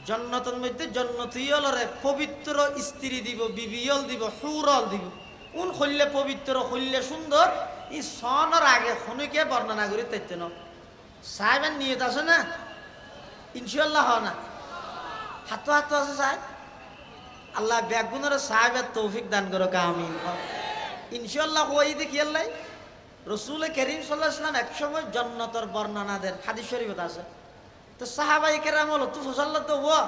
জান্নাতের মধ্যে জান্নাতীয়লরে পবিত্র স্ত্রী দিব, বিবিয়ল দিব, হুরল দিব। কোন হইলে পবিত্র, হইলে সুন্দর, এই সনের আগে খনিকে বর্ণনা করি তাইতে ন সাহেবের নিয়ত আছে না? ইনশাল্লাহ হ না? হাতো হাতো আছে সাহেব? আল্লাহ ব্যাগুনের সাহেবের তৌফিক দান করো আমিন। ইনশাল্লাহ হই দেখি আল্লাহ। রসুল করিম সাল্লাল্লাহু আলাইহি ওয়াসাল্লাম এক সময় জান্নাতের বর্ণনা দেন, হাদিস শরীফত আছে। তো সাহাবাই কেরাম হলো তু ফসল্লা তো ও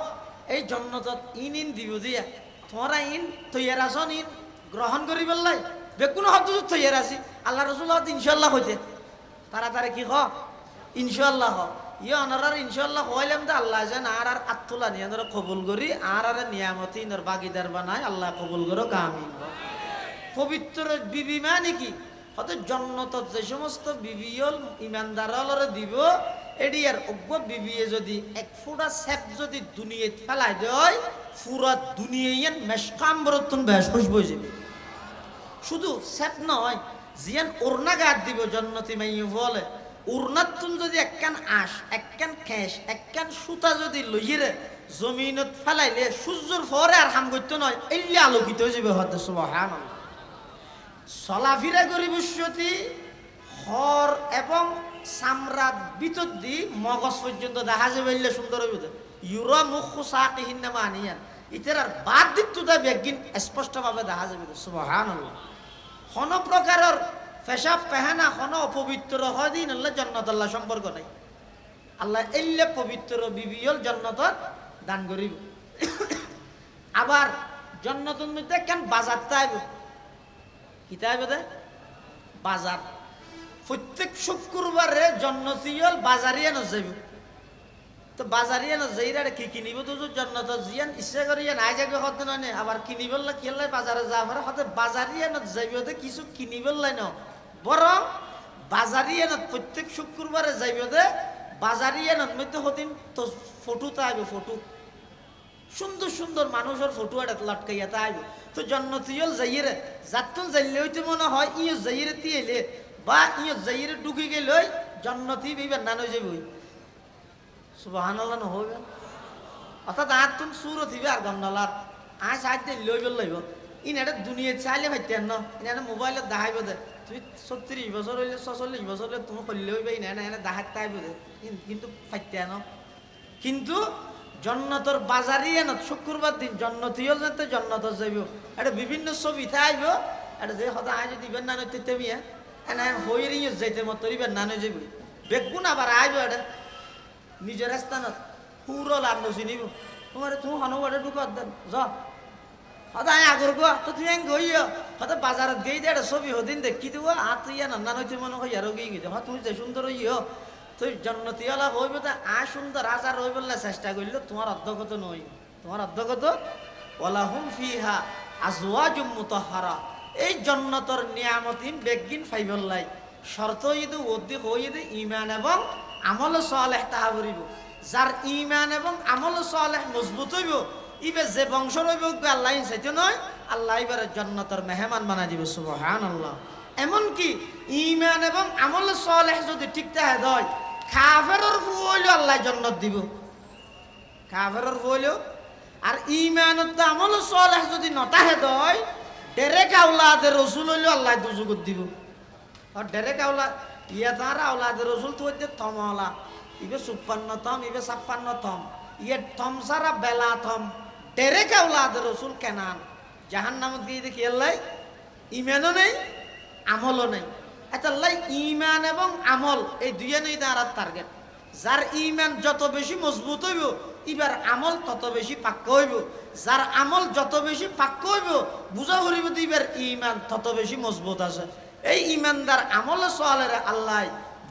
এই জান্নাতত ইন ইন দিব দিয়া তোমরা ইন তৈয়ার আসন, ইন গ্রহণ করি বললাই বেকুন হত তৈয়ার আছি। আল্লাহ রসুল ইনশাল্লাহ হইতে তাড়াতাড়ি কি হ ইনশাল্লাহ হ ইয়ে অনার ইনশাল্লাহ হইলাম তো আল্লাহ যেন আর আত্মলা নিয়ে কবুল করি আর নিয়ামতি বাগিদার বানায় আল্লাহ কবুল করো কামিন। পবিত্র বিবি মানে কি? হয়তো জান্নাতত যে সমস্ত বিবিয়ল ইমানদারলরে দিব এডি আর অজ্ঞ বিবিয়ে যদি এক ফোঁটা সেপ যদি দুনিয়াত ফেলাই দেয় পুরা দুনিয়ায় মেশকাম বরতুন বেশ খুশবু হয়ে যাবে। শুধু সেপ নয়, জিয়ান ওরনা গাত দিব জান্নাতি মাইয়ে বলে উড়নার তুল যদি একখান আঁশ, একখান খেস, একখান সুতা যদি লইরে জমিনত ফেলাইলে সূর্যর পরে আর হাম করতে নয় এলে আলোকিত হয়ে যাবে। হয়তো সুবহানাল্লাহ। চলাফিরা গরিবস্বতী হর এবং চামড়ার ভিতর দি মগজ পর্যন্ত দেখা যাবে এলে সুন্দর হইব। ইউরা মুখ সাকিহীন নামা আনিয়ান ইতার আর বাদ দিত একদিন স্পষ্টভাবে দেখা যাবে। সুবহানাল্লাহ। কোন প্রকারের পেশাব পেহানা কোন অপবিত্র হয় দিন আল্লাহ জান্নাত আল্লাহ সম্পর্ক নাই। আল্লাহ এলে পবিত্র বিবিয়ল জান্নাতত দান করিব। আবার জান্নাতের মধ্যে কেন বাজার তাইব কি তাইব দে বাজার। প্রত্যেক শুক্রবারে জান্নাতীয়ল বাজারিয়া ন যাইব। তো বাজারিয়া ন যাইরা কি কিনিব তো জান্নাত জিয়ান ইচ্ছা করিয়া নাই যাবে হতে নয় আবার কিনিবল না কেলাই বাজারে যাবার হতে বাজারিয়া ন যাইব দে কিছু কিনিবল ন বরং বাজারিয়ানত প্রত্যেক শুক্রবারে যাইব দে বাজারিয়ানত মধ্যে হতিন তো ফটো তাইব, ফটো সুন্দর সুন্দর মানুষের ফটো এটা লটকাইয়া তাইব। তো জান্নাতীয়ল যাইরে যাতুন যাইলে হইতে মনে হয় ইয়ে যাইরে তিয়েলে বা ইয়ে যাইরে ঢুকি গেল জান্নাতি বিবার নান হয়ে যাবে। সুবহানাল্লাহ ন হইবে অর্থাৎ আর তুমি সুরত হইবে আর গন্ডলার আজ আজ দিন লইব লইব ইন এটা দুনিয়া চাইলে ভাইতেন ন ইনা মোবাইলত দেখাইব দে তুমি 36 বছর হইলে 46 বছর হইলে তুমি করলে হইবে না না এনে দেখাত তাইব দে কিন্তু ফাইতেন। কিন্তু জান্নাতর বাজারিয়ানত শুক্রবার দিন জান্নাতীয় যেতে জান্নাতত যাইব এটা বিভিন্ন ছবি তাইব এটা যে হদা আজ দিবেন না নইতে তেমিয়া এনা হইরিয়ে যাইতে মত তরিবেন না নই যাইব বেগুন আবার আইব এটা নিজের স্থানত হুরল আর নচিনিব তোমার তুমি হনবারে ঢুকাত দেন যা হয়তো আমি আগর গো তো তুই গইও হয়তো বাজারত গেই দে ছবি হদিন দেখি দিব আর তুই নান্না নইতে মনে হয় আরো গিয়ে গিয়ে হয় তুমি যে সুন্দর ইয় তুই জান্নাতীওয়ালা হইব তো আ সুন্দর রাজা রই বললে চেষ্টা করলে তোমার অধ্যগত নই, তোমার অধ্যগত ওয়ালাহুম ফিহা আজওয়াজুম মুতাহহারা। এই জান্নাতের নিয়ামতিন বেগিন ফাইবল্লাই শর্ত ইদু ওদ্দি হইদে ঈমান এবং আমল সালেহ তাহা করিব। যার ঈমান এবং আমল সালেহ মজবুত হইব ইবে যে বংশ রইব আল্লাহ চাইতে নয় আল্লাহ এবারে জান্নাতের মেহমান বানাই দিব। সুবহানাল্লাহ। এমনকি ঈমান এবং আমল সালেহ যদি ঠিক থাকে হয় কাফেরের হইলেও আল্লাহ জান্নাত দিব, কাফেরের হইলেও। আর ঈমানত আমল সালেহ যদি নতাহে হয় ডাইরেক্ট আওলাদের রাসূল হইলেও আল্লাহ দুজগত দিব। আর ডাইরেক্ট আওলাদ ইয়া তারা আওলাদের রাসূল তো হইতে থমওয়ালা ইবে 56 থম ইবে 56 থম ইয়ে থম সারা বেলা থম ডাইরেক্ট আওলাদের রাসূল কেনান জাহান্নামত গিয়ে দেখি আল্লাহ ঈমানও নেই আমলও নেই। এটা আল্লাহ ঈমান এবং আমল এই দুইয়ে নেই তার টার্গেট। যার ঈমান যত বেশি মজবুত হইব এবার আমল তত বেশি পাক্কা হইব। যার আমল যত বেশি পাক্কা হইব বুঝা হইব এবার ঈমান তত বেশি মজবুত আছে। এই ঈমানদার আমল সালের আল্লাহ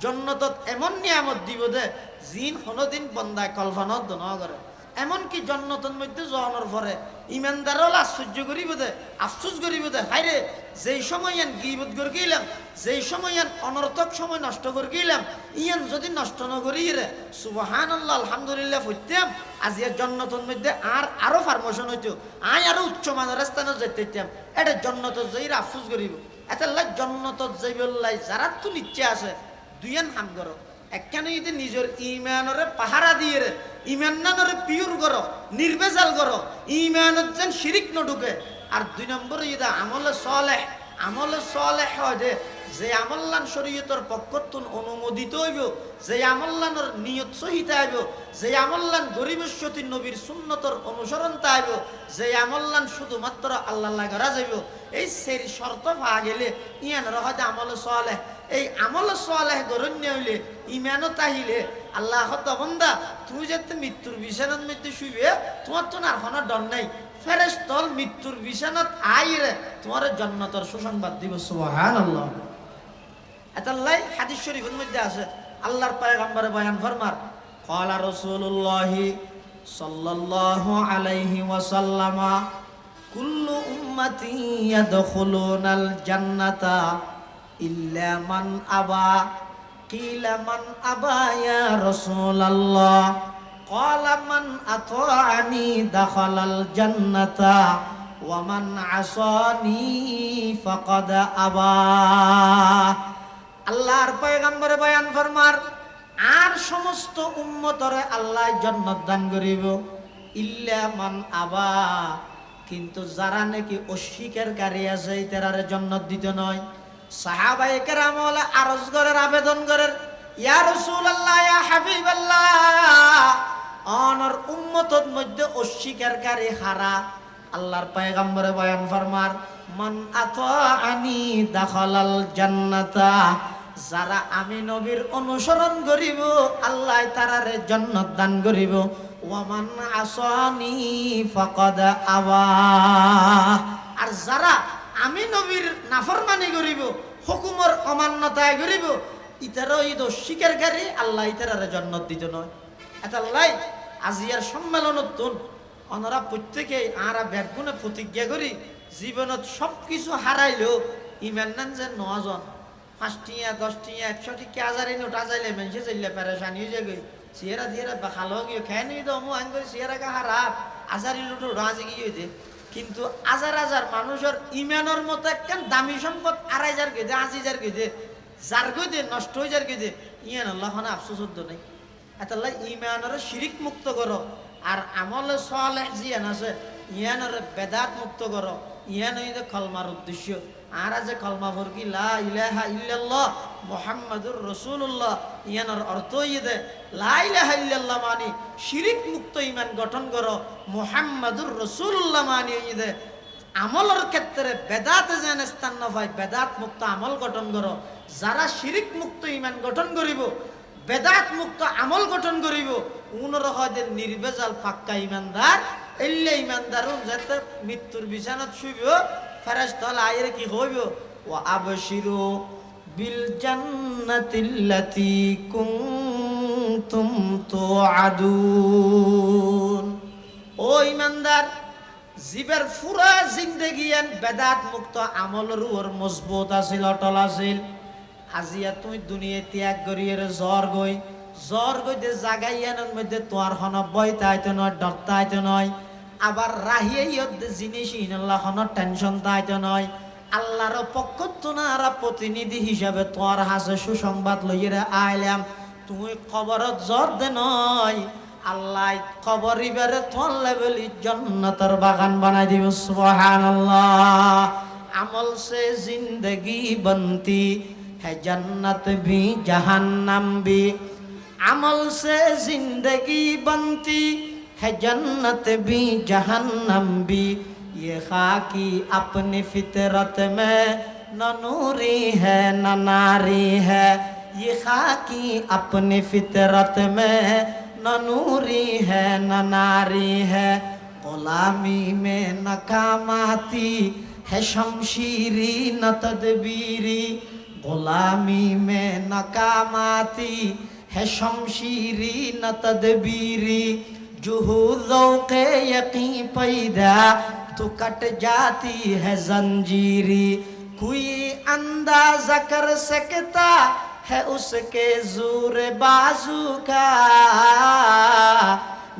জান্নাতত এমন নিয়ামত দিব দে জিন কোনদিন বন্দায় কল্পনাও না করে। এমনকি জান্নাতের মধ্যে যাওয়ার পরে ঈমানদারও আশ্চর্য করিব দে, আফসোস করিব দে হাইরে যেই সময় ইয়ান গীবত করে গেলাম, যেই সময় ইয়ান অনর্থক সময় নষ্ট করে গেলাম ইয়ান যদি নষ্ট না করি রে সুবহানাল্লাহ আলহামদুলিল্লাহ হইতাম আজ এর জান্নাতের মধ্যে আর আরো ফার্মেশন হইতো আই আরো উচ্চ মানের স্থানে যাইতাম। এটা জান্নাত যাইরা আফসোস করিব। এটা আল্লাহ জান্নাত যাইবল্লাই যারা তো নিচে আছে দুইয়ান হাম করো একখানে যদি নিজের ঈমানরে পাহারা দিয়ে রে ইমান নানরে পিওর করো, নির্ভেজাল করো, ইমানত যেন শিরিক ন ঢুকে। আর 2 নম্বরে ইদা আমলে সালেহ, আমলে সালেহ হয় যে আমল্লান শরীয়তের পক্ষতুন অনুমোদিত হইব, যে আমল্লানোর নিয়ত সহিত আইব, যে আমল্লান গরিবস্বতী নবীর সুন্নতর অনুসরণ তাইব, যে আমল্লান শুধুমাত্র আল্লাহ লাগা যাইব, এই সেই শর্ত পাওয়া গেলে ইয়ান রহদে আমলে সালেহ। এই আমলে সালেহ গরণ্য হইলে, ইমানত আহিলে আল্লাহ হত বন্দা তুই যাতে মৃত্যুর বিছানার মধ্যে শুইবে, তোমার তো আর কোনো ডর নাই, ফেরেশতল মৃত্যুর বিছানাত আইরে তোমার জান্নাতের সুসংবাদ দিব। সুবহানাল্লাহ। এতাল্লাই হাদিস শরীফের মধ্যে আছে, আল্লাহর পয়গম্বরে বয়ান ফরমার, ক্বালা রাসূলুল্লাহ সাল্লাল্লাহু আলাইহি ওয়াসাল্লাম, কুল্লু উম্মতি ইয়াদখুলুনাল জান্নাতা ইল্লা মান আবা। কিলা মান আবা ইয়া রাসূলুল্লাহ? ক্বালা মান আতাআনি দাখালাল জান্নাতা ওয়া মান আসানি ফাকাদ আবা। আল্লাহর পয়গম্বরে বয়ান ফরমার, আর সমস্ত উম্মতরে আল্লাহ জান্নাত দান করিব, ইল্লা মান আবা, কিন্তু যারা নাকি অস্বীকারী আছে তারারে জান্নাত দিতে নয়। সাহাবায়ে কেরাম ওয়ালা আরজ করেন, আবেদন করেন, ইয়া রাসূলুল্লাহ, ইয়া হাবিবাল্লাহ, অনর উম্মতর মধ্যে অস্বীকারী হারা। আল্লাহর পয়গম্বরে বয়ান ফরমার, মান আতাআনি দাখালাল জান্নাতা, যারা আমি নবীর অনুসরণ করিব আল্লাহ তারারে জান্নাত দান করিব। ওয়া মান আসানি ফাকাদ আবা, আর যারা আমি নবীর নাফরমানি করিব, হুকুমের অমান্যতায় করিব, ইতারও ঈদ অস্বীকারী আল্লাহ ইতারারে জান্নাত দিতে নয়। এতাল্লাই আজিয়ার সম্মেলনত ওনারা প্রত্যেকেই আরা ব্যাগুনে প্রতিজ্ঞা করি, জীবনত সব কিছু হারাইলেও ইমান নান যে 9 জন 5 টিয়া 10 টিয়া 100 টিয়া 1000 নোট আজাইলে মানুষে চাইলে পেরেশানি হয়ে যাবে। চেহারা দিয়ে খালো গিয়ে খেয়ে নিয়ে তো মু আইন করে চেহারা কা হারাপ 1000 নোট রাজি গিয়ে দে, কিন্তু হাজার হাজার মানুষের ইমানের মতো একখান দামি সম্পদ 2000 কে দে, 8000 কে দে, যার কে দে নষ্ট হয়ে যার কে দে, ইয়ান আল্লাহ খানা আফসোস হতো নাই। এতাল্লাহ ইমানের শিরিক মুক্ত করো, আর আমলে সালেহ জিয়ান আছে ইয়ানের বেদাত মুক্ত করো। ইয়ান হইতে কলমার উদ্দেশ্য। আর যে কলমা ফরকি লা ইলাহা ইল্লাল্লাহ মুহাম্মাদুর রাসূলুল্লাহ, ইয়ানের অর্থ ইয়ে লা ইলাহা ইল্লাল্লাহ মানে শিরিক মুক্ত ইমান গঠন করো, মুহাম্মাদুর রাসূলুল্লাহ মানে ইয়ে আমলের ক্ষেত্রে বেদাতে যেন স্থান না পায়, বেদাত মুক্ত আমল গঠন করো। যারা শিরিক মুক্ত ইমান গঠন করিব, বেদাত মুক্ত আমল গঠন করিব, উনরা হয় নির্ভেজাল পাক্কা ইমানদার। এল্লে ইমানদারও যাতে মৃত্যুর বিছানাত শুইব, ফেরেশতাল আইরে কি হইব, ওয়া আবশিরু বিল জান্নাতিল্লাতী কুনতুম তুআদুন। ও ইমানদার, জীবের পুরা জিন্দেগি বেদাত মুক্ত আমলের উপর মজবুত আছিল, অটল আছিল। আজিয়া তুই দুনিয়া ত্যাগ করিয়ে জ্বর গইতে জাগাইয়ানোর মধ্যে তোর হন বই তাইতে নয়, ডর তাইতে নয়, আবার রাহিয়ে জিনিস ইনাল্লাহ হন টেনশন তাইতে নয়। আল্লাহর পক্ষ তোনারা প্রতিনিধি হিসাবে তোর হাসে সুসংবাদ লইয়ে আইলাম, তুই কবরত জ্বর দে নয়, আল্লাহ কবর ইবারে তোর লেভেল জান্নাতের বাগান বানাই দিব। সুবহানাল্লাহ। আমল সে জিন্দগি বনতি है जन्नत भी जहन्नम भी, अमल से जिंदगी बनती है जन्नत भी जहन्नम भी, ये खाकी अपनी फितरत में न नूरी है न नारी है, ये खाकी अपनी फितरत में न नूरी है न नारी है, गुलामी में नाकाम आती है शमशीरी न तदबीरी, गुलामी में नाकाम आती है शमशीरी न तदबीरी, जुहूदों के यकीन पैदा तो कट जाती है जंजीरी, कोई अंदाजा कर सकता है उसके जोर बाजू का,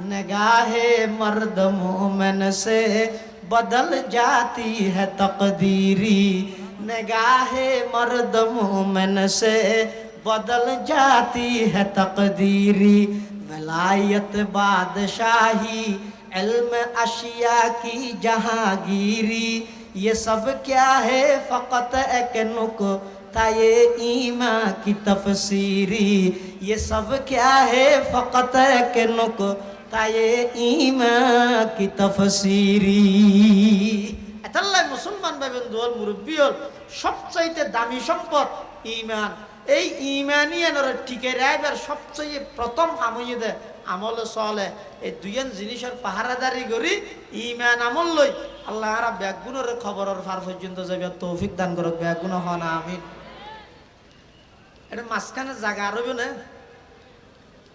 निगाहे मर्द मोमिन से बदल जाती है तकदीरी, निगाहे मर्द मोमिन से बदल जाती है तकदीरी, वलायत बादशाही इल्म अशिया की जहांगीरी ये सब क्या है फ़कत एक नुक्ता ये ईमान की तफसीरी ये सब क्या है फ़कत एक नुक्ता ये ईमान की तफसीरी এতাল্লাই মুসলমান ভাবেন দোয়াল মুরব্বী হল সবচাইতে দামি সম্পদ ঈমান এই ঈমানই এনরে টিকে রাখবার সবচেয়ে প্রথম আমলে আমল চলে এই দুইজন জিনিসের পাহারাদারি করি ঈমান আমল লই আল্লাহ আর ব্যাগুনের খবরের ফার পর্যন্ত যাবে তৌফিক দান করুক ব্যাগুন হন আমিন এটা মাঝখানে জায়গা আরবে না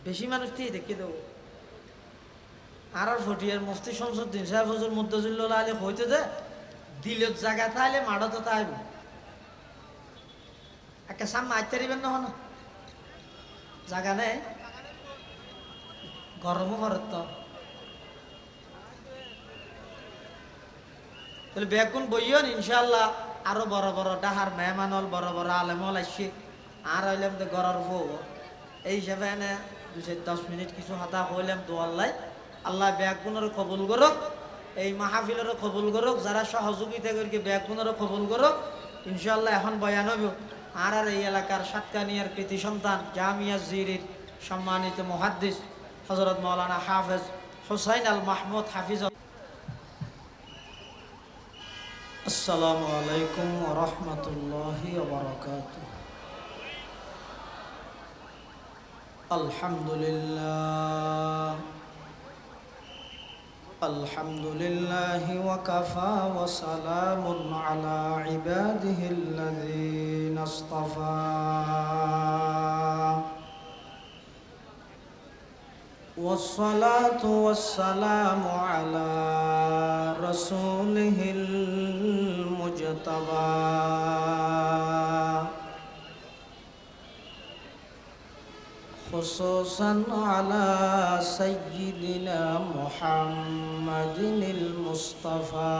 বেশি মানুষ দিয়ে দেখিয়ে দেবো আর ফটিয়ার মুফতি শামসুদ্দিন সাহেব হুজুর মুদ্দাজিল্লাহ আলী হইতে দে দিলত জায়গা তাইলে মাড়ো তো তাইব একটা সামনে আইতে পারিবেন না হন জায়গা নেই গরমও করত তো তাহলে বেগুন বইয়ন ইনশাল্লাহ আরো বড় বড় ডাহার মেহমানল বড় বড় আলেমল আসছে আর হইলাম তো গড়ার বউ এই হিসাবে এনে 2-10 মিনিট কিছু হাতা হইলাম দোয়াল্লাই আল্লাহ বেগুনের কবুল করুক এই মাহফিলেরও কবুল করুক যারা সহযোগিতা করি বেগুনেরও কবুল করুক ইনশাল্লাহ এখন বয়ান হইব আর এই এলাকার সাতকানিয়ার কৃতি সন্তান জামিয়া জিরির সম্মানিত মুহাদ্দিস হযরত মাওলানা হাফেজ হুসাইন আল মাহমুদ হাফিজ আসসালামু আলাইকুম ওয়া রাহমাতুল্লাহি ওয়া বারাকাতুহু আলহামদুলিল্লাহ الحمد لله وكفى وسلام على عباده الذين اصطفى والصلاة والسلام على رسوله المجتبى خصوصا على سيدنا محمد المصطفى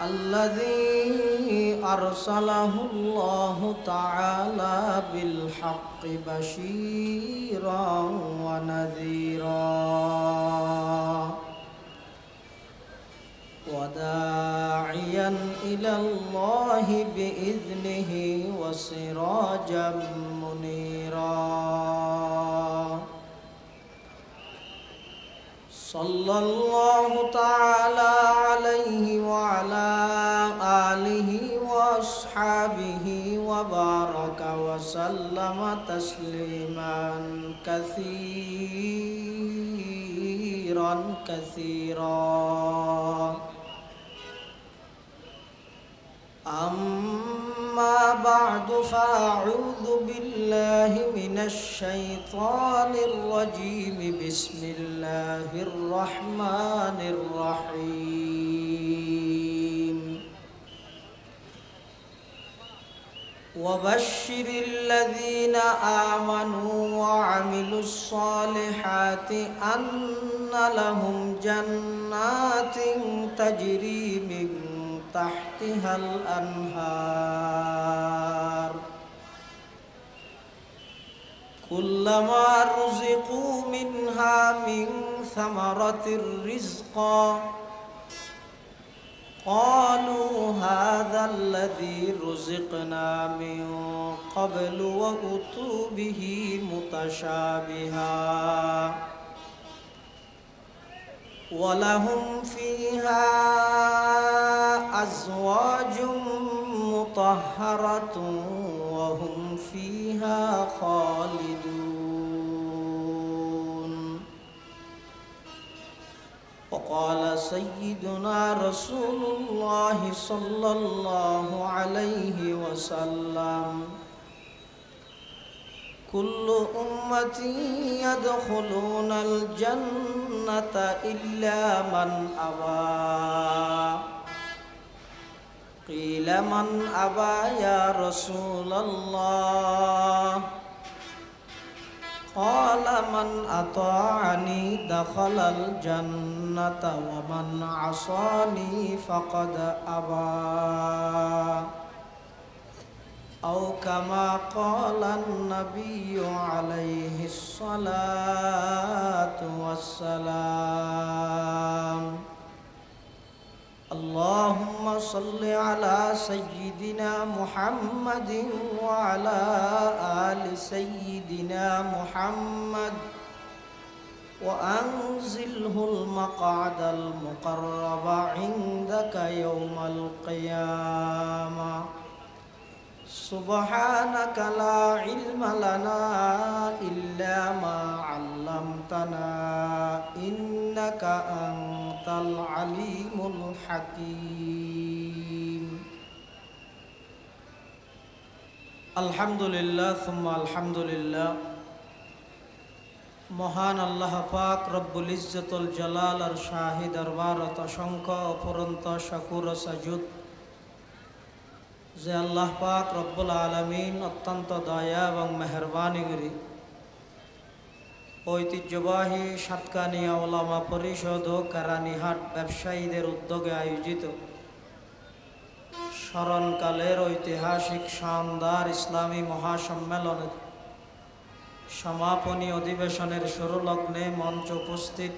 الذي أرسله الله تعالى بالحق بشيرا ونذيرا وداعيا إلى الله بإذنه وسراجا منيرا صلى الله تعالى عليه وعلى آله وأصحابه وبارك وسلم تسليما كثيرا أما بعد فأعوذ بالله من الشيطان الرجيم بسم الله الرحمن الرحيم وبشر الذين آمنوا وعملوا الصالحات أن لهم جنات تجري من تحتها الأنهار كلما رزقوا منها من ثمرة رزقا قالوا هذا الذي رزقنا من قبل وأتوا به متشابها ولهم فيها أزواج مطهرة وهم فيها خالدون وقال سيدنا رسول الله صلى الله عليه وسلم كل أمتي يدخلون الجنة إلا من أبى قيل من أبى يا رسول الله قال من أطاعني دخل الجنة ومن عصاني فقد أبى أو كما قال النبي عليه الصلاة والسلام اللهم صل على سيدنا محمد وعلى آل سيدنا محمد وأنزله المقعد المقرب عندك يوم القيامة سبحانك لا علم لنا إلا ما علمتنا إنك أنت العليم الحكيم الحمد لله ثم الحمد لله মহান আল্লাহ পাক রব্বুল ইজ্জতুল জালালার শাহী দরবারত অসংখ্য অপরন্ত শাকুর ও সাজুদ যে আল্লাহ পাক রব্বুল আলামিন অত্যন্ত দয়া এবং মেহেরবানি করে ঐতিহ্যবাহী সাতকানিয়া ওলামা পরিষদ ও কেরানীহাট ব্যবসায়ীদের উদ্যোগে আয়োজিত স্মরণকালের ঐতিহাসিক শানদার ইসলামী মহাসম্মেলনের সমাপনী অধিবেশনের শুরু লগ্নে মঞ্চ উপস্থিত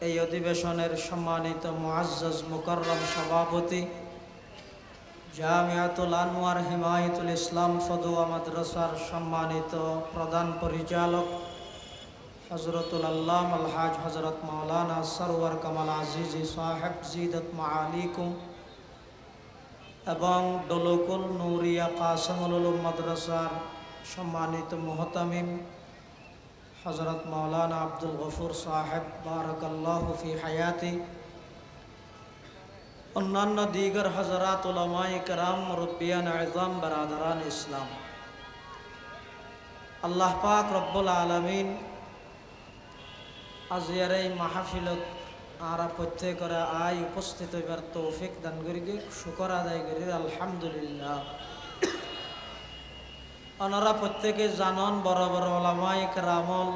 এই অধিবেশনের সম্মানিত মুআজ্জাজ মুকাররম সভাপতি জামিয়াতুল আনোয়ার হিমায়াতুল ইসলাম ফদুয়া মাদ্রাসার সম্মানিত প্রধান পরিচালক হযরতুল আল্লামা আলহাজ হযরত মাওলানা সরওয়ার কামাল আজিজি সাহেব জিদত মাআলিকুম এবং ডলকুল নুরিয়া কাসিমুল উলুম মাদ্রাসার সম্মানিত মুহতামিম হযরত মাওলানা আব্দুল গফুর সাহেব বারাকাল্লাহু ফি হায়াতি অন্যান্য দিগর হযরত উলামায়ে কেরাম মুরব্বিয়ান আযম বারাদারান ইসলাম আল্লাহ পাক রব্বুল আলামিন আজিয়ার এই মাহফিলত আরা প্রত্যেকরা আয় উপস্থিত হইবার তৌফিক দান করি শুকর আদায় করি আলহামদুলিল্লাহ ওনারা প্রত্যেকে জানন বড় বড় ওলামায়ে কেরামল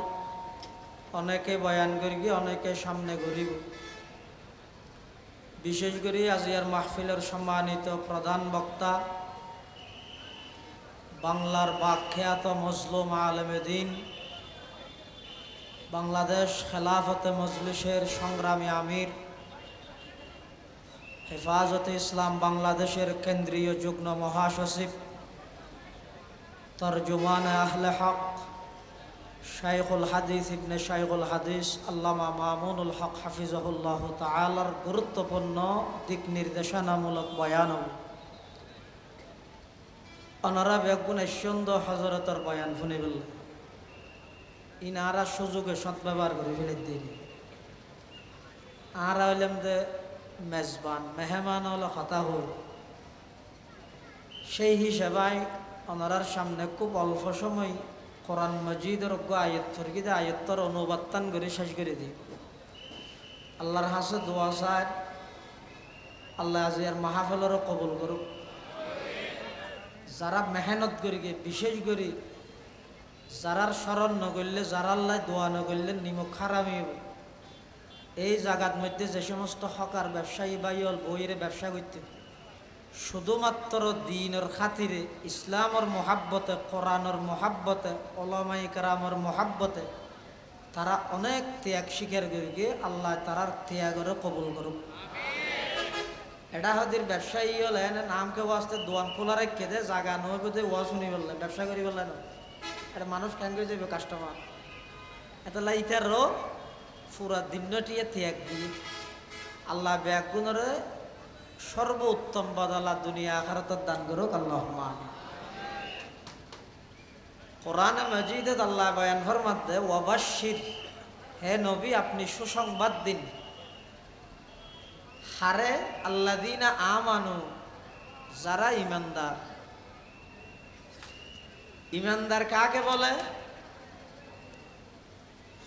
অনেকে বয়ান করি অনেকে সামনে গরিব বিশেষ করে আজিয়ার মাহফিলের সম্মানিত প্রধান বক্তা বাংলার বাখ্যাত মজলুম আলেমে দ্বীন বাংলাদেশ খেলাফতে মজলিসের সংগ্রামী আমির হেফাজতে ইসলাম বাংলাদেশের কেন্দ্রীয় যুগ্ম মহাসচিব তরজুমান আহলে হক শাইখুল হাদিস ইবনে শাইখুল হাদিস আল্লামা মামুনুল হক হাফিজাহুল্লাহ তাআলার গুরুত্বপূর্ণ দিক নির্দেশনামূলক বয়ান ওনারা বেগুন সুন্দর হজরতর বয়ান শুনে বললেন ইনারা সুযোগে সদ্ব্যবহার করে ফেলে দিন আর হইলাম যে মেজবান মেহমান হলো কথা হই সেই হিসেবায় ওনারার সামনে খুব অল্প সময় কোরআন মজিদের অজ্ঞ আয়াত ফরকিদে আয়াত্তর অনুবাদন করে শেষ করে দিই আল্লাহর হাসে দোয়া চায় আল্লাহ আজিয়ার মাহফিলেরও কবুল করুক যারা মেহনত করি বিশেষ করে যারার স্মরণ নগরলে যারা আল্লাহ দোয়া নগরলে নিমক খারামি এই জায়গার মধ্যে যে সমস্ত হকার ব্যবসায়ী বাইল বইয়ের ব্যবসা করতে শুধুমাত্র দ্বীনের খাতিরে ইসলামর মহাব্বতে কোরআনের মহাব্বতে ওলামায়ে কেরামের মহাব্বতে তারা অনেক ত্যাগ স্বীকার করে আল্লাহ তারার ত্যাগরে কবুল করুক এটা হদির ব্যবসায়ী হলে নামকে ওয়াজতে দোয়ান খোলা রেখে দে জায়গা নয় বোধে ওয়াজ শুনি বললে ব্যবসা করি বললে না এটা মানুষ কেন করে যাবে কাস্টমার এটা ইতারও পুরা দিনটিয়ে ত্যাগ দিয়ে আল্লাহ ব্যাগুণরে সর্বোত্তম বদলা দুনিয়া আখিরাতের দান করুক আল্লাহুম্মা আমিন কোরআনে মাজিদে আল্লাহ বয়ান ফরমাতে ওয়াবাশশির হে নবী আপনি সুসংবাদ দিন হারে আল্লাযীনা আমানু যারা ঈমানদার ঈমানদার কাকে বলে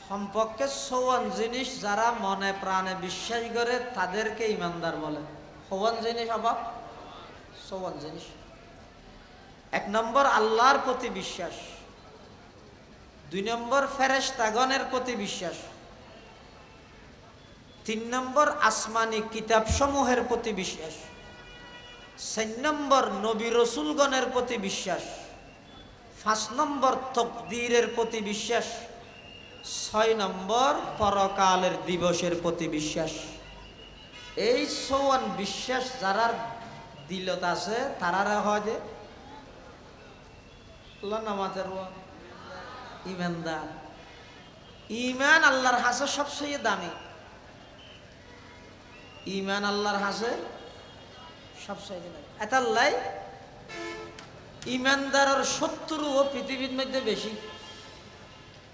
সম্পর্কে সওয়ান জিনিস যারা মনে প্রাণে বিশ্বাস করে তাদেরকে ঈমানদার বলে সওয়ান জিনিস আবার সওয়ান জিনিস এক নম্বর আল্লাহর প্রতি বিশ্বাস দুই নম্বর ফেরেশতাগণের প্রতি বিশ্বাস তিন নম্বর আসমানি কিতাব সমূহের প্রতি বিশ্বাস 4 নম্বর নবী রসুলগণের প্রতি বিশ্বাস, 5 নম্বর তকদীরের প্রতি বিশ্বাস, 6 নম্বর পরকালের দিবসের প্রতি বিশ্বাস। এই 54 বিশ্বাস যারা দিলত আছে তারারা হয় যে আল্লাহ নামাজের ইমানদার। ইমান আল্লাহর হাসে সবচেয়ে দামি, ইমান আল্লাহর হাসে সবচেয়ে দামি। এতাল্লাই ইমানদারের শত্রুও পৃথিবীর মধ্যে বেশি।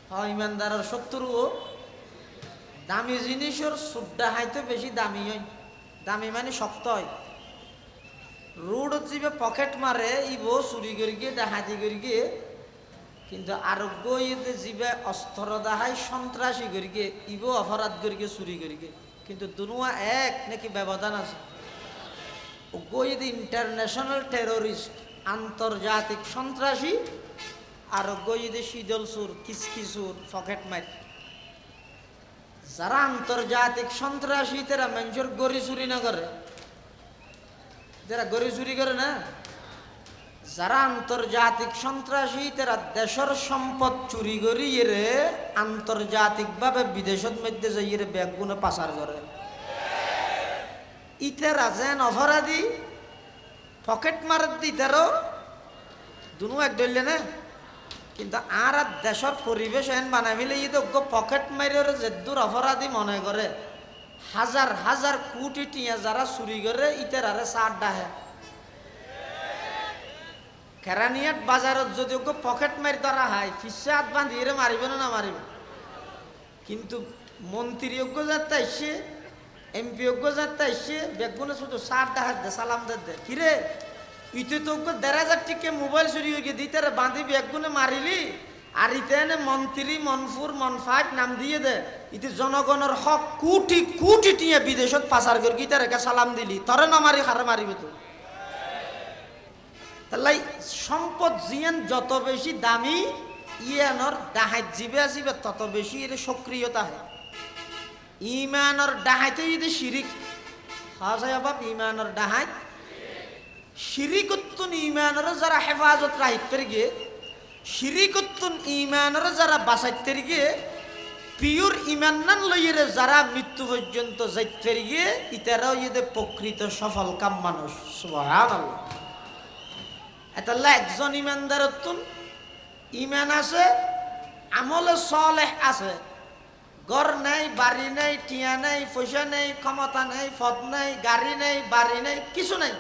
হ্যাঁ, ইমানদারের শত্রুও দামি জিনিসের সুড্ডা হাইতে বেশি দামি হয়। দামি মানে শক্ত হয়। রোড জিবে পকেট মারে ইবো চুরি করি গিয়ে ডাহাতি করি গিয়ে, কিন্তু আরোগ্য ইয়েতে জিবে অস্ত্র দাহাই সন্ত্রাসী করি গিয়ে ইবো অপরাধ করি গিয়ে চুরি করি গিয়ে, কিন্তু দুনুয়া এক নাকি ব্যবধান আছে। ওগোয়েদ ইন্টারন্যাশনাল টেরোরিস্ট, আন্তর্জাতিক সন্ত্রাসী, আর ওগোয়েদে শীতল সুর কিসকিসুর পকেট মার। যারা আন্তর্জাতিক সন্ত্রাসী তারা মানুষের গড়ি চুরি না করে, যারা গড়ি চুরি করে না, যারা আন্তর্জাতিক সন্ত্রাসী তারা দেশের সম্পদ চুরি করি এরে আন্তর্জাতিকভাবে বিদেশের মধ্যে যাই এর ব্যাগগুলো পাচার করে। ইতেরা যেন অপরাধী পকেট মারার দিতেরও দুনু এক ধরলে না, কিন্তু আর দেশের পরিবেশ এন বানাই ফেলে পকেট মারের যে দূর অপরাধী মনে করে। হাজার হাজার কোটি টিয়া যারা চুরি করে ইতের আরে চার ডাহে কেরানিয়াট বাজারত যদি পকেট মারি ধরা হয় ফিসে হাত বাঁধিয়ে মারিব না মারিব, কিন্তু মন্ত্রী যোগ্য যাতে আসছে, এমপি যোগ্য যাতে আসছে বেগুনে শুধু চার ডাহাত দে সালাম দে কিরে ইতে তো 1,500 টিকে মোবাইল চুরি হয়ে গিয়ে দিতে বাঁধি বেগুনে মারিলি, আর ইতে এনে মন্ত্রী মনফুর মনফাট নাম দিয়ে দে ইতে জনগণের হক কোটি কোটি টিয়ে বিদেশত পাচার করে গিয়ে তার সালাম দিলি, তরে না মারি খারে মারিবে তো। তাহলে সম্পদ জিয়ান যত বেশি দামি ইয়ানোর ডাহাত জিবে আসিবে তত বেশি এর সক্রিয়তা হয়। ইমানোর ডাহাইতে যদি শিরিক হয় বাপ, ইমানোর ডাহাত শিরিকত্তুন ইমানোর যারা হেফাজত রাহিতে গিয়ে, শিরিকত্তুন ইমানোর যারা বাঁচাইতে গিয়ে, পিওর ইমান নান লইয়ে যারা মৃত্যু পর্যন্ত যাইতে গিয়ে ইতারাও ইয়ে প্রকৃত সফল কাম মানুষ। সুবহানাল্লাহ। এতাল্লা একজন ইমানদারতুন ইমান আছে, আমলে সলেহ আছে, ঘর নেই, বাড়ি নেই, টিয়া নেই, পয়সা নেই, ক্ষমতা নেই, পদ নেই, গাড়ি নেই, বাড়ি নেই, কিছু নেই,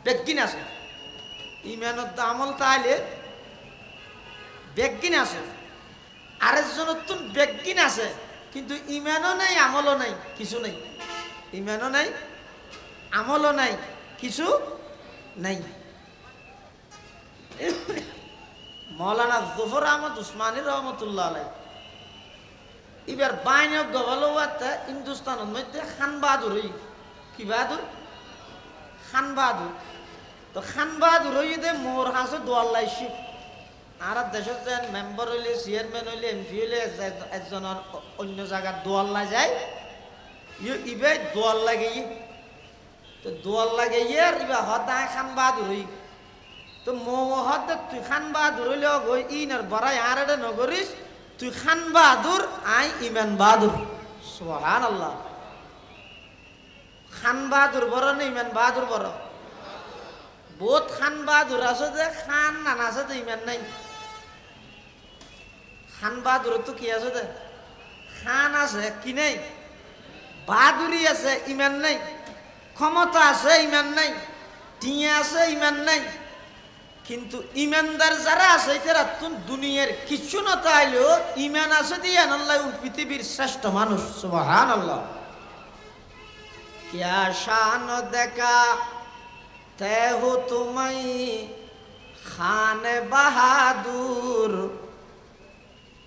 বেগিন আছে। ইমানত আমল তাইলে বেগিন আছে। আরেকজনতুন বেগিন আছে কিন্তু ইমানও নেই, আমলও নেই, কিছু নেই। ইমানও নাই, আমলও নাই, কিছু নাই। মৌলানা জফর আহমদ উসমানী রহমতুল্লাহ আলাই এবার বাইন গভলওয়াতে হিন্দুস্তানের মধ্যে খান বাহাদুর, কি বাহাদুর? খান বাহাদুর। তো খান বাহাদুর দে মোর হাসে দোয়াল্লাইছি, আর দেশের যে মেম্বার হইলে, চেয়ারম্যান হইলে, এমপি হইলে একজনের অন্য জায়গার দোয়াল্লা যায়, ইবে দোয়াল্লা গিয়ে, তো দোয়াল্লা গিয়ে আর ইবা হতায় খান বাহাদুর হই। তো মহত তুই খান বাহাদুর হইলে গই ইনার বড়াই আর এটা নগরিস, তুই খান বাহাদুর আই ইমান বাহাদুর। সুবহানাল্লাহ। খান বাহাদুর বড় না ইমান বাহাদুর বড়? বহুত খান বাহাদুর আছে যে খান নান আছে যে ইমান নাই। খান বাহাদুর তো কি আছে যে খান আছে কি নাই, বাহাদুরি আছে ইমান নাই, ক্ষমতা আছে ইমান নাই, টিয়া আছে ইমান নাই। কিন্তু ইমানদার যারা আছে তারা দুনিয়ার কিছু না তাইলেও ইমান আছে দিয়ে আল্লাহ পৃথিবীর শ্রেষ্ঠ মানুষ। সুবহানাল্লাহ। क्या शान देखा ते हो तुम्हें खान बहादुर,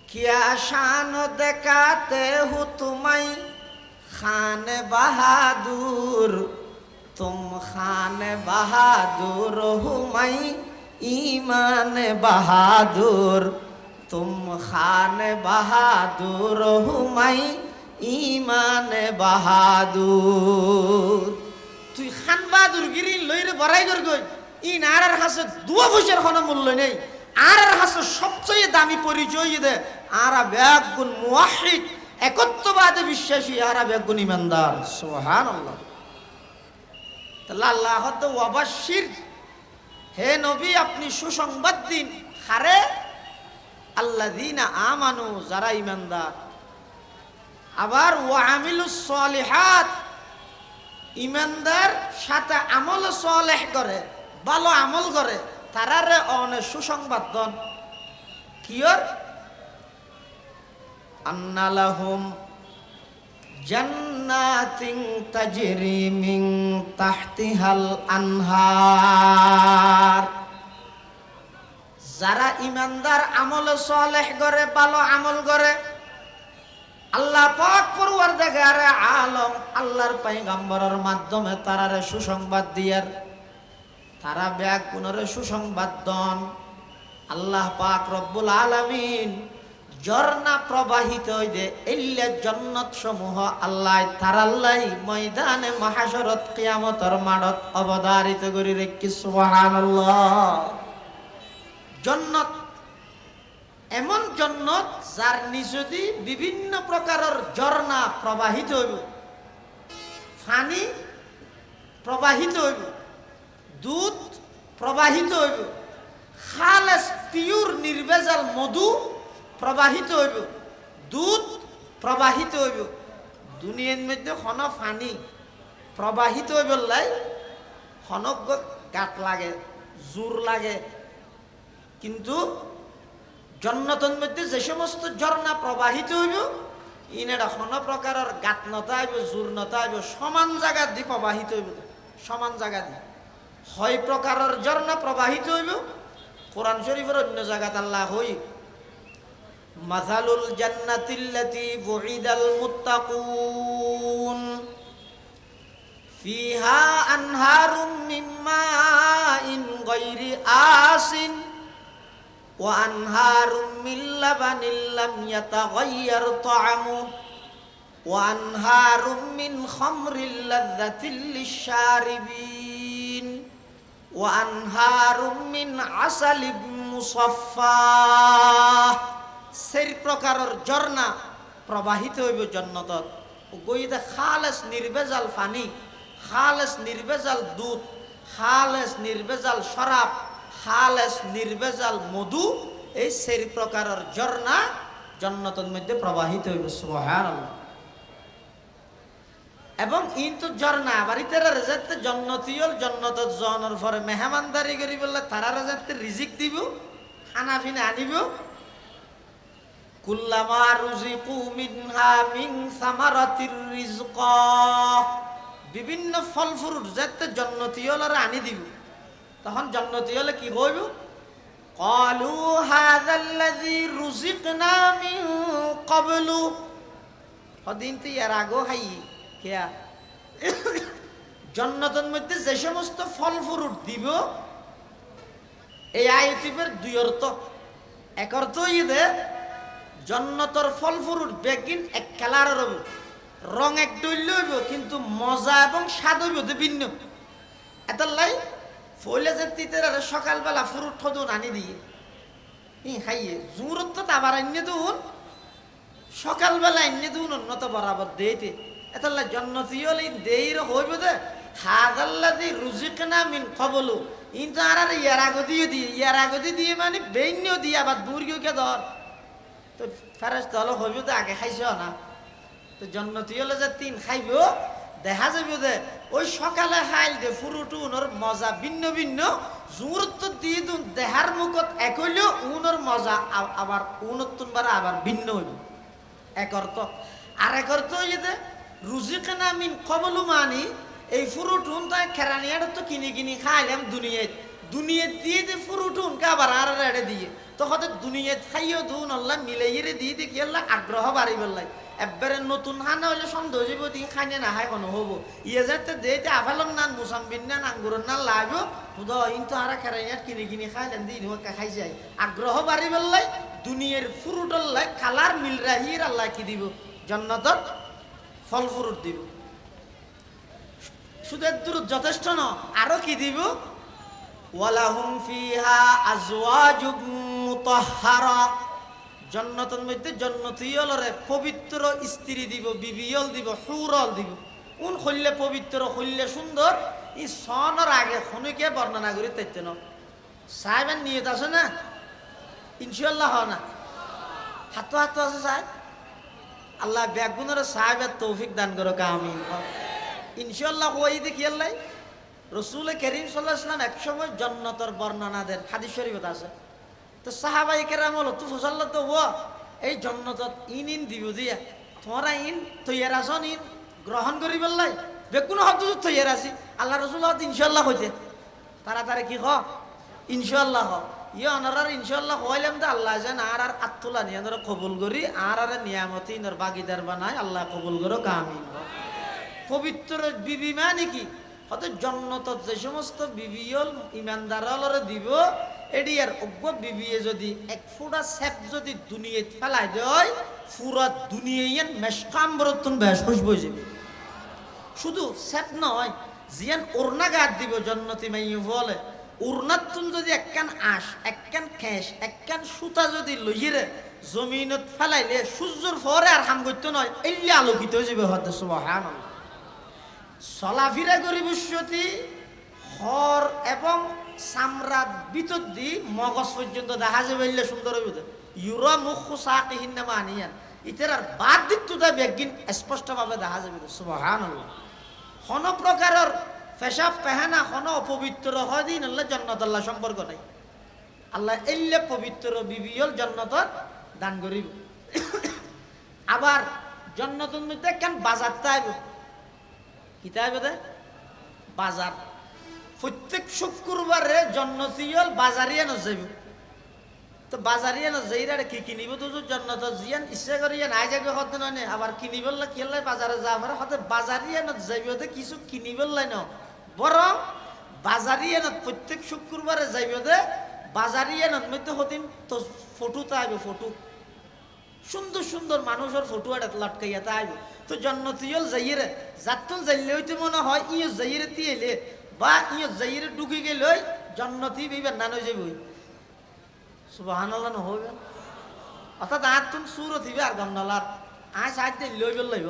क्या शान देखाते हो तुम्हें खान बहादुर, तुम खान बहादुर हो मैं ईमान बहादुर, तुम खान बहादुर हो मैं ईमान बहादुर। তুই খান বাহাদুর গিরি লইরে বড়াই কর গই ইন আর কাছে দুয়া পয়সার কোনো মূল্য নেই আর কাছে সবচেয়ে দামি পরিচয় দে আর ব্যাগুন মুওয়াহিদ একত্ববাদে বিশ্বাসী আর ব্যাগুন ইমানদার সুবহানাল্লাহ। তাহলে আল্লাহ তো ওয়াবাশির, হে নবী আপনি সুসংবাদ দিন হারে আল্লাযীনা আমানু, যারা ইমানদার। আবার ওয়া আমিলুস সলিহাত, ইমানদার সাথে আমল সলেহ করে, ভালো আমল করে, তারারে অনেক সুসংবাদ দন কিয়র আন্না লাহুম জান্নাতিন তাজরি মিন তাহতিহাল আনহার। যারা ইমানদার আমল সলেহ করে, ভালো আমল করে, আল্লাহ পাক পরওয়ারদিগার আলম আল্লাহর পয়গম্বরের মাধ্যমে তারারে সুসংবাদ দিয়ার, তারা ব্যাগুণরে সুসংবাদ দন। আল্লাহ পাক রব্বুল আলামিন ঝর্ণা প্রবাহিত হইদে ইল্লা জান্নাত সমূহ আল্লাহ তারাল্লাই ময়দানে মাহশরত কিয়ামতের মাঠত অবধারিত করি রেখি সুবহানাল্লাহ। জান্নাত এমন জান্নাত যার নিচে বিভিন্ন প্রকারের ঝর্ণা প্রবাহিত হইব, পানি প্রবাহিত হইব, দুধ প্রবাহিত হইব, খালেস পিওর নির্ভেজাল মধু প্রবাহিত হইব, দুধ প্রবাহিত হইব। দুনিয়ার মধ্যে হন পানি প্রবাহিত হইব লাই হনক গাত লাগে, জোর লাগে, কিন্তু জান্নাতের মধ্যে যে সমস্ত ঝর্ণা প্রবাহিত হইব ইনেটা কোন প্রকারের গাত নতাইব, জোর নতাইব, সমান জায়গা দিয়ে প্রবাহিত হইব, সমান জায়গা দিয়ে। হয় প্রকারের ঝর্ণা প্রবাহিত হইব। কোরআন শরীফের অন্য জায়গাতে আল্লাহ হই মাসালুল জান্নাতিল্লাতী বুইদাল মুত্তাকুন ফিহা আনহারুম মিন মাইন গায়রি আসিন ওয়া আনহারুম মিন লাবানিল লাম ইয়াতাগায়্যার তা'আমুহু ওয়া আনহারুম মিন খামরিল লাযযাতিল লিশ-শারিবিন ওয়া আনহারুম মিন আসালিম মুসাফফা। সেই প্রকারের ঝর্ণা প্রবাহিত হইব জান্নাতত। গইতে খালেস নির্ভেজাল পানি, খালেস নির্ভেজাল দুধ, খালেস নির্ভেজাল শরাব, খালেস নির্ভেজাল মধু, এই সেই প্রকারের ঝর্ণা জান্নাতের মধ্যে প্রবাহিত হইব সুবহানাল্লাহ। এবং ইন্তু ঝর্ণা বাড়িতে রেজাতে জন্নতিয়ল জন্নতত জনের পরে মেহমানদারি করি বললে তারা রেজাতে রিজিক দিব, খানা পিনা আনিব। কুল্লামা রুজিকু মিনহা মিন সামারাতির রিজকা, বিভিন্ন ফল ফ্রুট যাতে জন্নতিয়লরা আনি দিব। তখন জন্নতিয়লে কি কইব? ক্বালু হাযাল্লাযী রুজিকনা মিন ক্বাবলু, হদিন তো এর আগো খাই কেয়া। জান্নাতের মধ্যে যে সমস্ত ফল ফ্রুট দিব, এই আয়াতের দুই অর্থ। এক অর্থ ইদে জান্নাতের ফল ফ্রুট বেগিন এক কালারের হবে, রং এক ডইল হইব, কিন্তু মজা এবং স্বাদ হইব ভিন্ন। এটার ফলে যে তিতের সকালবেলা ফ্রুট থদুন আনি দিয়ে খাইয়ে জোরত তো আবার আন্য দুন সকালবেলা আন্য দুন উন্নত বরাবর দেইতে। এটার জন্নতিয়ল দেইর হইব দে হাদাল্লাযী রুজিকনা মিন ক্বাবলু, কিন্তু আর ইয়ার আগদিও দিয়ে, ইয়ার আগদি দিয়ে মানে বেইন্য দিয়ে আবার দূরকে ধর। তো ফেরেশতা হলো হইব দে আগে খাইছ না। তো জন্নতিয়লে যে তিন খাইব দেখা যাব যে ওই সকালে খাইল দে ফুরুটু উনর মজা ভিন্ন ভিন্ন, জোরত দিয়ে দুন দেহার মুখত এক হইলেও উনর মজা আবার উনতুন বার আবার ভিন্ন হইব। এক অর্থ। আর এক অর্থ হইলে রুজিকনা মিন ক্বাবলু মানি এই ফুরুটুন তাই খেরানিয়াটা তো কিনে কিনে খাইলাম দুনিয়াত দিয়ে যে ফুরুটুন কে আবার আর এড়ে দিয়ে তখন দুনিয়াত খাইও দুন আল্লাহ মিলাইয়ে দিয়ে দেখি আল্লাহ আগ্রহ বাড়ি বললাই। একবারে নতুন হানা হইলে সন্দেহ যাব দিয়ে খাইনে না খাই কোনো হবো ইয়ে যাতে দেতে আফালন নান মুসাম্বিন নান আঙ্গুরের নান লাগো হুদ কিন্তু আর খেরানিয়াত কিনে কিনে খাইলেন দিন খাই যায় আগ্রহ বাড়ি বললাই। দুনিয়ার ফুরুটল্লাই কালার মিল রাহির আল্লাহ কি দিব? জান্নাতত ফল ফ্রুট দিব। শুধু এর দূর যথেষ্ট ন, আরো কি দিব? ওয়ালাহুম ফিহা আজওয়াজুম মুতাহহারা, জান্নাতের মধ্যে জান্নাতীয়লরে পবিত্র স্ত্রী দিব, বিবিয়ল দিব, হুরল দিব। কোন হইলে পবিত্র, হইলে সুন্দর, এই সনের আগে খনিকে বর্ণনা করি তাইতে ন। সাহেবের নিয়ত আছে না? ইনশাআল্লাহ হ না? হাতো হাতো আছে সাহেব? আল্লাহ ব্যাগুনের সাহেবের তৌফিক দান করো, আমিন। ইনশাআল্লাহ হই দেখি আল্লাহ। রসুল করিম সাল্লাল্লাহু আলাইহি ওয়াসাল্লাম এক সময় জান্নাতের বর্ণনা দেন, হাদিস শরীফত আছে। তো সাহাবাই কেরাম হলো তু ফসল্লা তো ও এই জান্নাতত ইন ইন দিব দিয়া তোমরা ইন তৈয়ার আসন, ইন গ্রহণ করি বললাই বেকুন হত তৈয়ার আছি। আল্লাহ রসুল হত ইনশাআল্লাহ হইতে তাড়াতাড়ি কি হ ইনশাআল্লাহ হ। ইয়ে অনার ইনশাআল্লাহ হইলাম তো আল্লাহ যেন আর আত্মলা নিয়ে কবুল করি, আর নিয়ামতি ইনর বাগিদার বানায়, আল্লাহ কবুল করো, আমিন। পবিত্র বিবি মানে কি? হয়তো জন্নতত যে সমস্ত বিবিয়ল ইমানদারলরে দিব, এডি আর অজ্ঞ বিবিয়ে যদি এক ফোঁটা সেপ যদি দুনিয়াত ফেলাই দেয়, পুরা দুনিয়ান মেশকাম বরতুন বেশ খুশবু যাবে। শুধু সেপ নয়, জিয়ান ওরনা গাত দিব জন্নতি মাইয়ে বলে, ওরনাতুন যদি একখান আঁশ, একখান খেস, একখান সুতা যদি লইরে জমিনত ফেলাইলে সূর্যর পরে আর হাম করতে নয়, এলে আলোকিত হয়ে যাবে। হয়তো সুবহানাল্লাহ। চলাফিরা করি বিশ্বতি হর এবং চামড়ার ভিতর দি মগজ পর্যন্ত দেখা যাবে, এলে সুন্দর হইব। ইউরা মুখ সাকিহীন নামা আনিয়ান ইতার আর বাদ দিত একদিন স্পষ্টভাবে দেখা যাবে। সুবহানাল্লাহ। কোনো প্রকারের পেশাব পেহানা কোনো অপবিত্র হয় দিন আল্লাহ জান্নাত আল্লাহ সম্পর্ক নাই। আল্লাহ এলে পবিত্র বিবিয়ল জান্নাতত দান করিব। আবার জান্নাতের মধ্যে কেন বাজার তাইব, কিতাবে দে বাজার প্রত্যেক শুক্রবারে জান্নাতীয়ল বাজারিয়ে ন যাইব। তো বাজারিয়ে ন যাইরা কি কিনিব? তো জান্নাত জিয়ান ইচ্ছা করিয়া নাই যাবে হত নয়, আবার কিনিবল কি হল বাজারে যা পারে হতে বাজারিয়ে ন যাইব, তো কিছু কিনিবল লাই ন, বরং বাজারিয়ে ন প্রত্যেক শুক্রবারে যাইব। দে বাজারিয়ে ন মধ্যে হতিন তো ফটো তাইব, ফটো সুন্দর সুন্দর মানুষের ফটো একটা লটকাইয়া তাইব। তো জান্নাতীয়ল যাইরে যাত্তল যাইলে হইতে মনে হয় ইয়ে যাইরে তিয়েলে বা ইয়ে যাইরে ঢুকে গেলে জান্নাতি বিবেন না যাইব। সুবহানাল্লাহ নহবে। অর্থাৎ আর তুমি সুরত হইবে আর গমনালার আয় সাহায্য লইব লইব।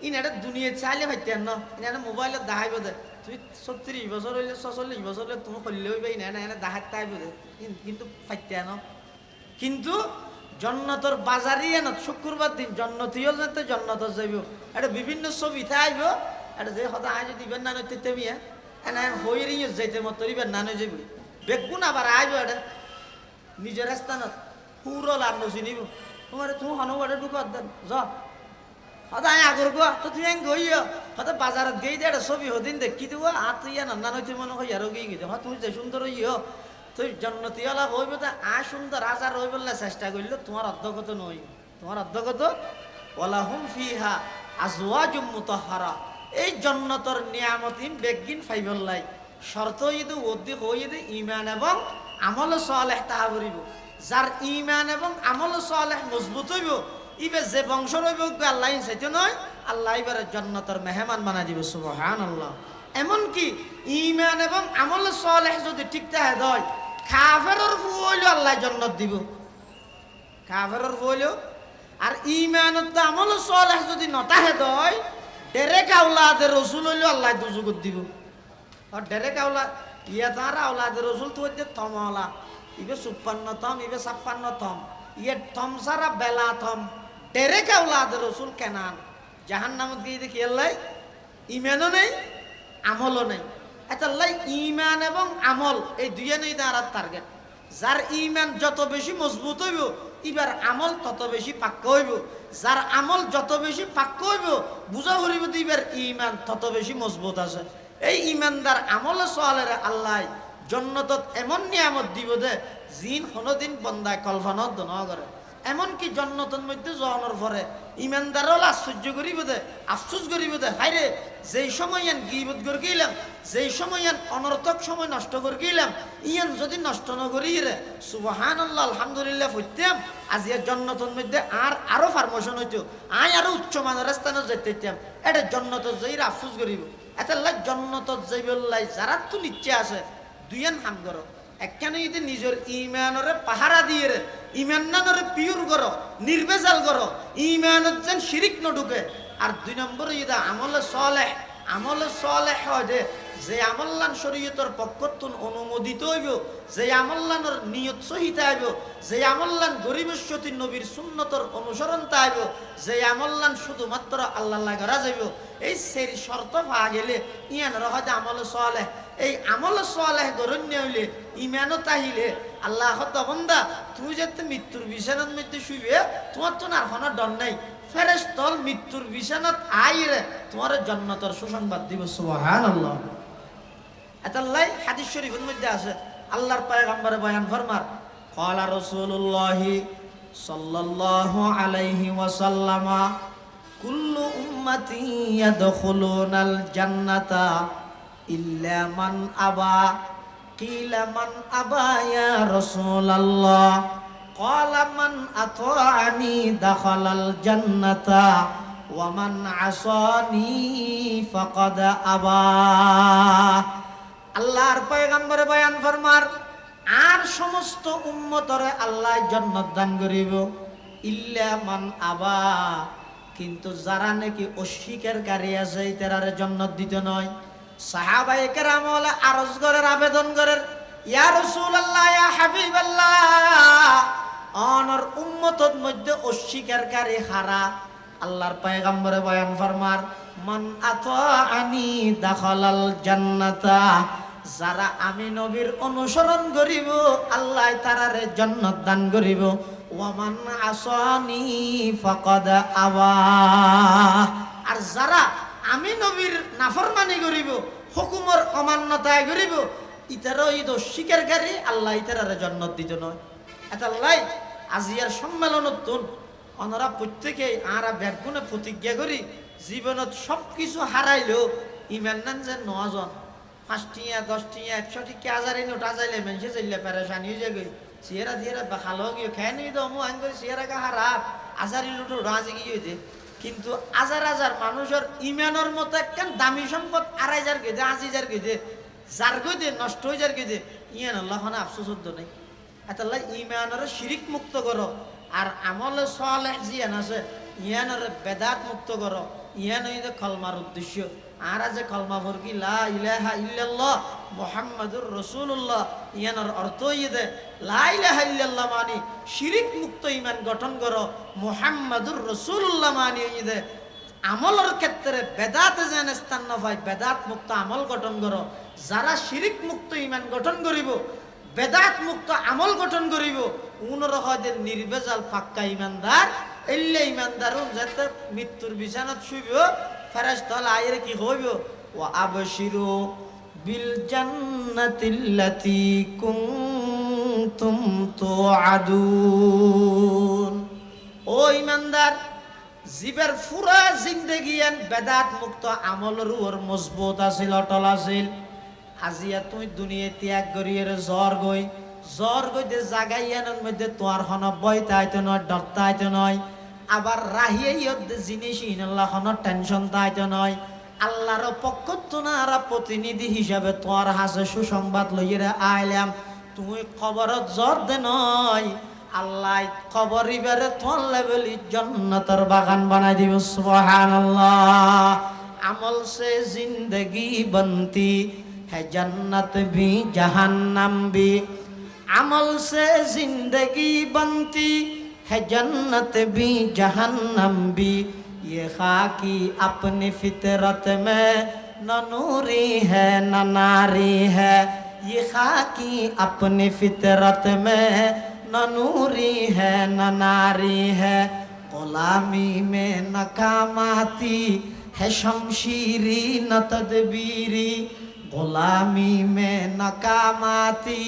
ইন এটা দুনিয়া চাইলে পাইতেন না, ইনা মোবাইলত দেখাইব দে তুই 36 বছর হইলে 46 বছর হইলে তুমি করলে হইবে, ইনা এনে দেখাত তাইব দে, কিন্তু পাইতেন না। কিন্তু জান্নাতের বাজারিয়ে না শুক্রবার দিন জান্নাতীয়ল যেতে জান্নাত যাইব, এটা বিভিন্ন ছবি আইব। এটা যে সদা আয় যদি ইবেন না নইতে তেমিয়া এনে হইরি যাইতে মত ইবেন না নই যাইব বেগুন আবার আইব। এটা নিজের স্থানত হুরল আর নচিনিব তোমার তুমি হনবারে ঢুকাত দেন যা সদা আয় আগর গোয়া তো তুই গইয়া হয়তো বাজারত গেই দে একটা ছবি হদিন দেখি দিব আর তুই না নইতে মনে হয় আরো গিয়ে গেছে তুমি যে সুন্দর ইয়ে তুই জান্নাতীওয়ালা হইব। তো আয় সুন্দর রাজার হইব চেষ্টা করলে তোমার অধ্যগত নই, তোমার অধ্যগত। ওয়ালাহুম ফিহা আজওয়াজুম মুতাহহারা, এই জান্নাতের নিয়ামতিন বেগিন ফাইবল্লাই শর্ত ইদু ওদি হইদ ঈমান এবং আমল সালেহ তাহা করিব। যার ঈমান এবং আমল সালেহ মজবুত হইব, ইবে যে বংশ রইব আল্লাহ চাইতে নয়, আল্লাহ এবারে জান্নাতের মেহমান বানাই দিব। সুবহানাল্লাহ। এমনকি ঈমান এবং আমল সালেহ যদি ঠিক থাকে দেয়, কাফেরের ফুল আল্লাহ জান্নাত দিব, কাফেরের ফুল। আর ঈমানত আমল সালেহ যদি নতাহে দেয়, ডেরেক আওলাদের রসুল হইল আল্লাহ দুজুগত দিব। আর ডেরেক আওলাদ ইয়া তারা আওলাদের রসুল তো হইতে থমওয়ালা, ইবে 56 থম, ইবে 56 থম, ইয়ে থম সারা বেলা থম। ডেরেক আওলাদের রসুল কেনান জাহান্নামত গিয়ে দেখি আল্লাহ ঈমানও নেই আমলও নেই। এতাল্লাই ঈমান এবং আমল এই দুইয়ে নেই তার টার্গেট। যার ঈমান যত বেশি মজবুত হইব, এবার আমল তত বেশি পাক্কা হইব। যার আমল যত বেশি পাক্কা হইব, বুঝা করিব এবার ঈমান তত বেশি মজবুত আছে। এই ঈমানদার আমল সালের আল্লাহ জান্নাতত এমন নিয়ামত দিব দে জিন কোনোদিন বন্দায় কল্পনাও ন করে। এমনকি জন্নতের মধ্যে যাওয়ানোর পরে ইমানদারও আশ্চর্য করিব দে, আফসোস করিব দে, হাইরে যেই সময় ইয়ান গিবত করে গেলাম, যেই সময় ইয়ান অনর্থক সময় নষ্ট করে গেলাম, ইয়ান যদি নষ্ট ন করি রে সুবহানাল্লাহ আলহামদুলিল্লাহ ফুটতাম, আজ ইয়ার জন্নতের মধ্যে আরো ফার্মেশন হইতো, আরো উচ্চ মানের স্থানে যেতাম, এটা জন্নতত যাই আফসোস করিব। এটা জন্নতত যাইবল্লাই যারা তো নিচ্ছে আছে দুইয়ান হাম করো, একখানে যদি নিজের ইমানরে পাহারা দিয়ে রে ইমানরে পিওর করো, নির্বেজাল করো, ইমানত যেন শিরিক ন ঢুকে। আর দুই নম্বরে যদি আমলে সলেহ হয় দে, যে আমল্লান শরীয়তের পক্ষতুন অনুমোদিত হইব, যে আমল্লানোর নিয়ত সহিত আইব, যে আমল্লান গরিবেশ্বতী নবীর সুন্নতর অনুসরণ আইব, যে আমল্লান শুধুমাত্র আল্লাহ করা যাইব, এই সেই শর্ত পাওয়া গেলে ইয়ান হয়তো আমলে সলেহ। এই আমলে সলেহ গরণ্য হইলে ইমানও তাহিলে আল্লাহ বন্দা তুই যাতে মৃত্যুর বিছানার মধ্যে শুইবে, তোমার তো আর কোনো ডর নাই, ফেরেশতল মৃত্যুর বিছানাত আইরে তোমার জান্নাতের সুসংবাদ দিব। সুবহানাল্লাহ। এতাল্লাই হাদিস শরীফের মধ্যে আছে, আল্লাহর পয়গম্বরে বয়ান ফরমার, ক্বালা রাসূলুল্লাহ সাল্লাল্লাহু আলাইহি ওয়াসাল্লাম, কুল্লু উম্মতি ইয়াদখুলুনাল জান্নাতা ইল্লা মান আবা। কিলা মান আবা ইয়া রাসূলুল্লাহ? ক্বালা মান আতাআনি দাখালাল জান্নাতা ওয়া মান আসানি ফাকাদ আবা। আল্লাহর পয়গম্বর বয়ান ফরমার, আর সমস্ত উম্মতরে আল্লাহ জান্নাত দান করিব, ইল্লা মান আবা, কিন্তু যারা নাকি অস্বীকারী আছে তারারে জান্নাত দিতে নয়। সাহাবায়ে কেরাম ওয়ালা আরজ করেন, আবেদন করেন, ইয়া রাসূলুল্লাহ ইয়া হাবিবাল্লাহ, অনর উম্মতর মধ্যে অস্বীকারী হারা। আল্লাহর পয়গম্বরে বয়ান ফরমার, মান আতাআনি দাখালাল জান্নাতা, যারা আমি নবীর অনুসরণ করিব আল্লাহ তারারে জান্নাত দান করিব, ওয়া মান আসানি ফাকাদ আবা, আর যারা আমি নবীর নাফরমানি করিব, হুকুমের অমান্যতায় করিব, ইতারও ঈদ অস্বীকারী আল্লাহ ইতারারে জান্নাত দিতে নয়। এটা লাই আজিয়ার সম্মেলনত ওনারা প্রত্যেকেই আরা ব্যাগুনে প্রতিজ্ঞা করি, জীবনত সব কিছু হারাইলেও ইমান নান যে 9 জন 5 টিয়া 10 টিয়া 100 টিয়া 1000 নোট আজাইলে মানুষে চাইলে পেরেশানি হয়ে যায়, চেহারা দিয়ে খালো গিয়ে খেয়ে নিয়ে তো মু আইন করে চেহারা কা হারাপ 1000 নোট রাজে গিয়ে হইতে, কিন্তু হাজার হাজার মানুষের ইমানের মতো একখান দামি সম্পদ 2000 গেদে 8000 গেদে যার গেদে নষ্ট হয়ে যার গেদে, ইয়ান আল্লাহ আফসোস হতো নাই। এটা ইমানের শিরিক মুক্ত করো, আর আমলে সালেহ জিয়ান আছে ইয়ানের বেদাত মুক্ত করো, ইয়ান হইতে কলমার উদ্দেশ্য। আর যে কলমা ফরকি লা ইলাহা ইল্লাল্লাহ মুহাম্মাদুর রাসূলুল্লাহ, ইয়ানের অর্থ ইদে লা ইলাহা ইল্লাল্লাহ মানে শিরিক মুক্ত ঈমান গঠন করো, মুহাম্মাদুর রাসূলুল্লাহ মানে ইদে আমলের ক্ষেত্রে বেদাতে যেন স্থান না পায়, বেদাত মুক্ত আমল গঠন করো। যারা শিরিক মুক্ত ঈমান গঠন করিব, বেদাত মুক্ত আমল গঠন করিব, উনর হয়তো নির্বেজাল পাক্কা ইমানদার। এলে ইমানদারুন যাতে মৃত্যুর বিছানাত শুইব, ফেরেশতা আইরে কি হইব, ওয়া আবশিরু বিল জান্নাতিল্লাতী কুনতুম তুআদুন। ও ইমানদার, জীবের পুরা জিন্দেগিয়ান বেদাত মুক্ত আমলের উপর মজবুত আছিল, অটল আছিল। আজিয়া তুই দুনিয়া ত্যাগ করিয়ে জ্বর গইতে জাগাইয়ানোর মধ্যে তোর হন বইতে আইতে নয়, ডরতে আইতে নয়, আবার রাহিয়ে জিনিস ইনাল্লাহ হন টেনশন তাইতে নয়। আল্লাহর পক্ষ তো না প্রতিনিধি হিসাবে তোর হাসে সুসংবাদ লইয়ে আইলাম, তুই খবরত জ্বর দে নয়, আল্লাহ খবর ইবারে তোর লেভেলি জান্নাতের বাগান বানাই দিব। সুবহানাল্লাহ। আমল সে জিন্দগি বনতি है जन्नत भी जहन्नम भी, अमल से जिंदगी बनती है जन्नत भी जहन्नम भी, ये खाकी अपनी फितरत में न नूरी है न नारी है, ये खाकी अपनी फितरत में न नूरी है न नारी है, गुलामी में नकामाती है शमशीरी न तदबीरी, गुलामी में नकामाती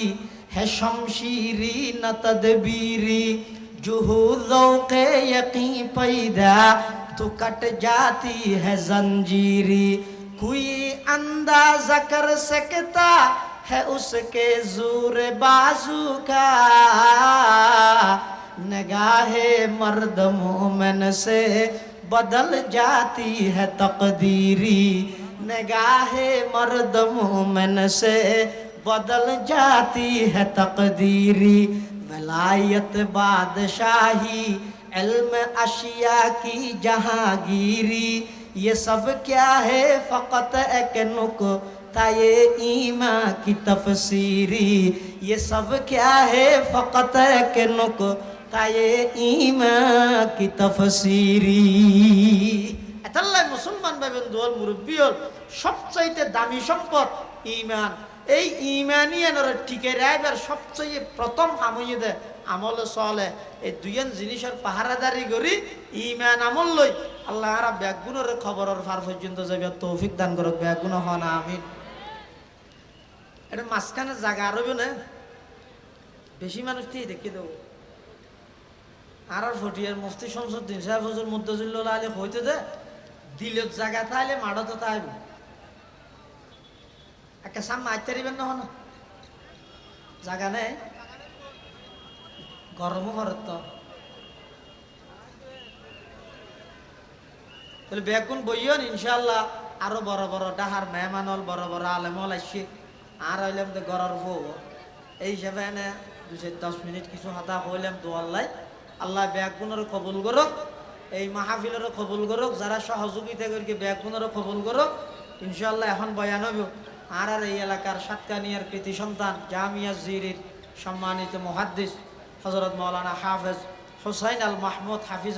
है शमशीरी न तदबीरी, जुहू ज़ौक़े यकीन पैदा तो कट जाती है जंजीरी, कोई अंदाज़ा कर सकता है उसके ज़ोर बाजू का, निगाहे मर्द मोमिन से बदल जाती है तकदीरी, निगाहे मर्द मोमिन से बदल जाती है तकदीरी। वलायत बादशाही इल्म अशिया की जहांगीरी, ये सब क्या है फ़कत एक नुक्ता ये ईमान की तफसीरी, ये सब क्या है फ़कत एक नुक्ता ये ईमान की तफसीरी। এতাল্লাই মুসলমান ভাইবেন দোয়াল মুরব্বী হল সবচাইতে দামি সম্পদ ঈমান। এই ঈমানই এনার টিকে রাখবার সবচেয়ে প্রথম আমলে দে আমল চলে এই দুইজন জিনিসের পাহারাদারি করি ঈমান আমল লই আল্লাহ আর ব্যাগুনের খবরের ফার পর্যন্ত যাবে তৌফিক দান করুক। ব্যাগুন হন আমিন। এটা মাঝখানে জায়গা আরবে না বেশি মানুষ দিয়ে দেখিয়ে দেবো। আর ফটিয়ার মুফতি শামসুদ্দিন সাহেব হুজুর মুদ্দাজিল্লাহ আলী হইতে দে দিলত জায়গা তাইলে মাড়ো তো তাইব একটা সামনে আইতে পারিবেন না হন জায়গা নেই গরমও করে তো তাহলে বেগুন বইয়ন ইনশাল্লাহ আরো বড় বড় ডাহার মেহমানল বড় বড় আলেমল আসছে আর হইলাম তো গরর বউ এই হিসাবে এনে 2-10 মিনিট কিছু হাতা হইলাম দোয়াল্লাই আল্লাহ ব্যাগুনের কবুল করুক, এই মাহফিলেরও কবুল করুক, যারা সহযোগিতা করি ব্যাগুনেরও কবুল করুক ইনশাল্লাহ। এখন বয়ান হইব আর এই এলাকার সাতকানিয়ার কৃতি সন্তান জামিয়া জিরির সম্মানিত মুহাদ্দিস হযরত মাওলানা হাফেজ হুসাইন আল মাহমুদ হাফিজ